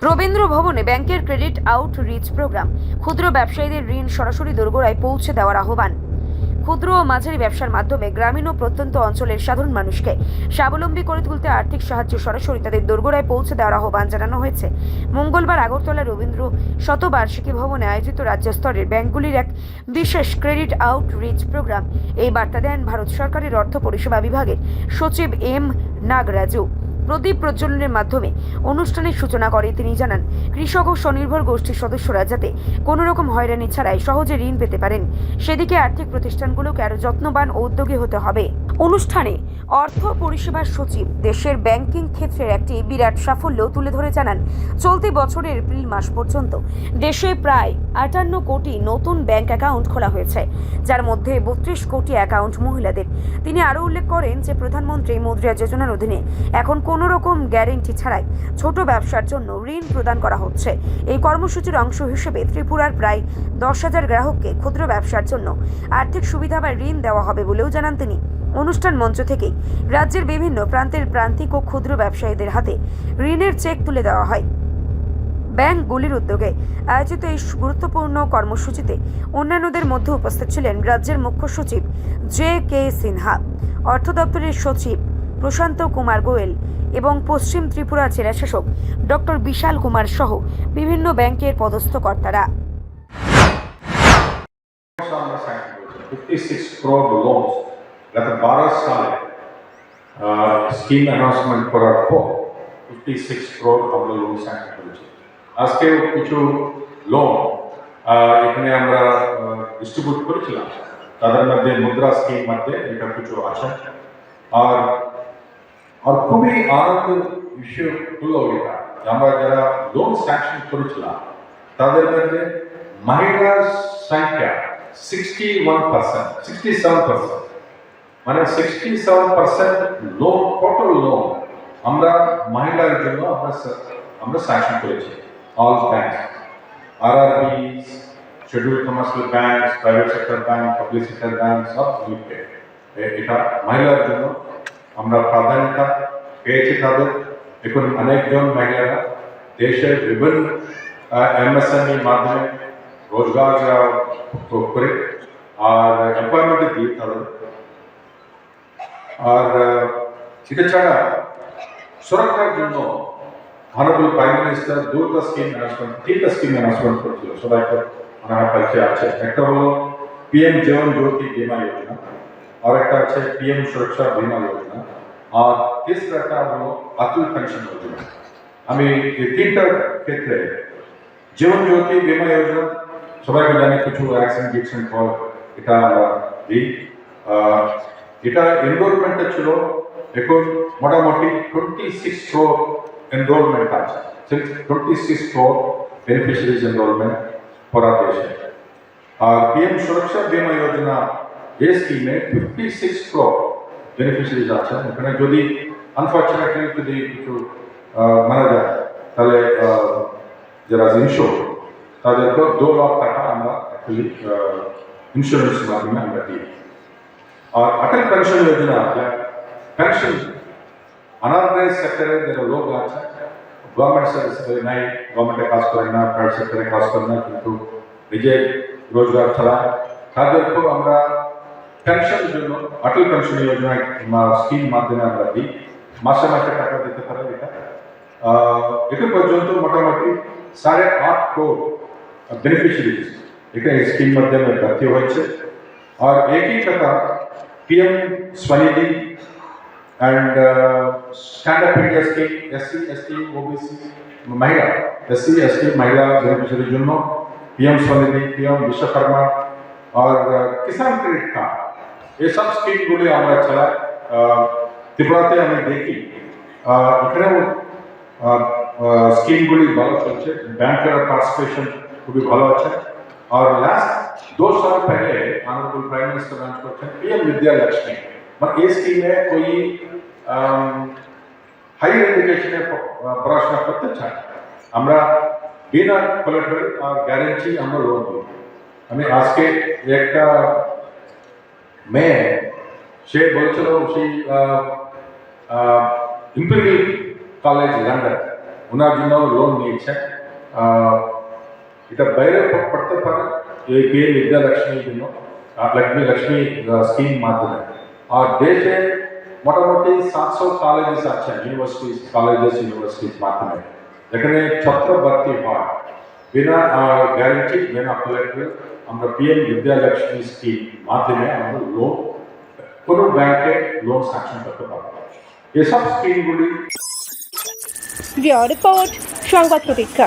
রবীন্দ্র ভবনে ব্যাংকের credit outreach programme. ক্ষুদ্র ব্যবসায়ীদের ঋণ সরাসরি দোরগোড়ায় পৌঁছে দেওয়ার আহ্বান। ক্ষুদ্র ও মাঝারি ব্যবসার মাধ্যমে গ্রামীণ ও প্রত্যন্ত অঞ্চলের সাধারণ মানুষকে স্বাবলম্বী করে তুলতে আর্থিক সাহায্য সরাসরি তাদের দোরগোড়ায় পৌঁছে দেওয়ার আহ্বান জানানো হয়েছে। মঙ্গলবার আগরতলা রবীন্দ্র শতবার্ষিকী ভবনে আয়োজিত রাজ্য স্তরের ব্যাংকগুলির এক বিশেষ ক্রেডিট আউটরিচ প্রোগ্রাম। এই বার্তা দেন ভারত সরকারের অর্থ পরিষেবা বিভাগের সচিব এম নাগরাজু। প্রদীপ প্রজ্বলনের মাধ্যমে অনুষ্ঠানের সূচনা করে তিনি জানান, কৃষক ও স্বনির্ভর গোষ্ঠীর সদস্যরা যাতে কোনো রকম হয়রানি ছাড়াই সহজে ঋণ পেতে পারেন, সেদিকে আর্থিক প্রতিষ্ঠানগুলোকে আরো যত্নবান ও উদ্যোগী হতে হবে। অনুষ্ঠানে অর্থ পরিষেবার সচিব দেশের ব্যাংকিং ক্ষেত্রের একটি বিরাট সাফল্য তুলে ধরে জানান, চলতি বছরের এপ্রিল মাস পর্যন্ত দেশে প্রায় 58 কোটি নতুন ব্যাংক অ্যাকাউন্ট খোলা হয়েছে, যার মধ্যে 32 কোটি অ্যাকাউন্ট মহিলাদের। তিনি আরও উল্লেখ করেন যে প্রধানমন্ত্রী মুদ্রা যোজনার অধীনে এখন কোনো রকম গ্যারেন্টি ছাড়াই ছোট ব্যবসার জন্য ঋণ প্রদান করা হচ্ছে। এই কর্মসূচির অংশ হিসেবে ত্রিপুরার প্রায় 10,000 গ্রাহককে ক্ষুদ্র ব্যবসার জন্য আর্থিক সুবিধা বা ঋণ দেওয়া হবে বলেও জানান তিনি। অনুষ্ঠান মঞ্চ থেকেই রাজ্যের বিভিন্ন প্রান্তের প্রান্তিক ও ক্ষুদ্র ব্যবসায়ীদের হাতে ঋণের চেক তুলে দেওয়া হয়। ব্যাংকগুলির উদ্যোগে আয়োজিত এই গুরুত্বপূর্ণ কর্মসূচিতে অন্যান্যদের মধ্যে উপস্থিত ছিলেন রাজ্যের মুখ্য সচিব JK সিনহা, অর্থ দপ্তরের সচিব প্রশান্ত কুমার গোয়েল এবং পশ্চিম ত্রিপুরা জেলা শাসক ডক্টর বিশাল কুমার সহ বিভিন্ন ব্যাংকের পদস্থ কর্তারা। 56 crore loans গত 12 সালে স্কিম অ্যানাউন্সমেন্ট করার পর 56 crore আমরা লোন স্যাংশন করেছি। আজকেও কিছু লোন এখানে আমরা ডিস্ট্রিবিউট করেছিলাম, তাদের মধ্যে মুদ্রা স্কিম মধ্যে এটা কিছু আছে। আর খুবই আনন্দ বিষয় হলো এটা, আমরা যারা লোন স্যাংশন করেছিলাম তাদের মধ্যে মহিলার সংখ্যা 67%, মানে 67% লোন, টোটাল লোন আমরা মহিলার জন্য আমরা স্যাংশন করেছি। All bank, RRB, schedule commercial bank, private sector bank, public sector bank সব মিলে এটা মহিলার জন্য আমরা প্রাধান্যতা পেয়েছি। তাদের এখন অনেকজন মহিলারা দেশের বিভিন্ন MSME মাধ্যমে রোজগার করে আর এমপ্লয়মেন্টে দিয়ে তাদের। আর সেটা ছাড়া সুরক্ষার জন্য অনারেবল প্রাইম মিনিস্টার তিনটা স্কিম অ্যানাউন্সমেন্ট করেছিল, সবাই ওনার কাছে আছে। একটা হলো PM জীবন জ্যোতি বীমা যোজনা, আর একটা আছে PM সুরক্ষা বীমা যোজনা, আর তিসরাটা হলো অটল পেনশন যোজনা। আমি এই তিনটার ক্ষেত্রে জীবন জ্যোতি বীমা যোজনা সবাইকে জানি কিছু অ্যাক্সিডেন্ট পর এটা আমরা দিই। এটা এনরোলমেন্টটা ছিল এখন মোটামুটি 26 crore এনরোলমেন্ট আছে, 26 crore বেনিফিশিয়ারিজ এনরোলমেন্ট করা হয়েছে। আর PM সুরক্ষা বীমা যোজনা এই স্কিমে 56 crore বেনিফিশিয়ারিজ আছে। এখানে যদি আনফর্চুনেটলি যদি কিছু মারা যায় তাহলে যারা ইনশোর তাদেরকে 2 লাখ টাকা আমরা অ্যাকচুয়ালি ইন্স্যুরেন্স মাধ্যমে আমরা দিই। আর অটল পেনশন যোজনা পেনশন অনার্গানাইজ সেক্টরে যারা লোক আছে, গভর্নমেন্ট সার্ভিস নাই, গভর্নমেন্টে কাজ করে না, প্রাইভেট সেক্টরে কাজ করে না, কিন্তু নিজের রোজগার ছাড়া তাদেরকেও আমরা পেনশনের জন্য অটল পেনশন যোজনা স্কিম মাধ্যমে আমরা দিই। মাসে মাসে টাকা দিতে পারে। এটা এখন পর্যন্ত মোটামুটি 8.5 crore বেনিফিশিয়ারিজ এটা স্কিম মাধ্যমে ভর্তি হয়েছে। আর একই টাকা PM Svanidhi and stand up India scheme, SC, ST, OBC মহিলা, SC, ST মহিলা বেনিফিশিয়ারির জন্য PM স্বনিধি, PM বিশ্বকর্মা আর কিষান ক্রেডিট কার্ড, এইসব স্কিমগুলি আমরা চালাই। ত্রিপুরাতে আমি দেখি এখানেও স্কিমগুলি ভালো চলছে, ব্যাংকের পার্টিসিপেশন খুবই ভালো আছে। আর লাস্ট 2 साल पहले ऑनरेबल प्राइम मिनिस्टर लॉन्च करते हैं PM विद्या लक्ष्मी, मतलब ये स्कीम में कोई हायर एजुकेशने পড়াশোনা করতে চায় আমরা বিনা কোলাটারাল আর গ্যারান্টি আমরা লোন দিই। আমি আজকে একটা মেয়ে সে বলছিল সেই ইম্পেরিয়াল কলেজ লন্ডন ওনার জন্য লোন নিয়েছেন। এটা বাইরে পড়তে পারে এই পিএম বিদ্যালক্ষ্মীর জন্য, লক্ষ্মী স্কিম মাধ্যমে। আর দেশে মোটামুটি 700 কলেজেস আছেন, ইউনিভার্সিটিজ মাধ্যমে, যেখানে ছাত্র ভর্তি হয় বিনা গ্যারান্টি, বিনা কোলাটেরাল। আমরা পিএম বিদ্যালক্ষ্মী স্কিম মাধ্যমে আমরা লোন কোনো ব্যাংকে লোন স্যাংশন করতে পারবো। এসব স্কিমগুলি রিপোর্ট সংবাদ প্রতীক্ষা।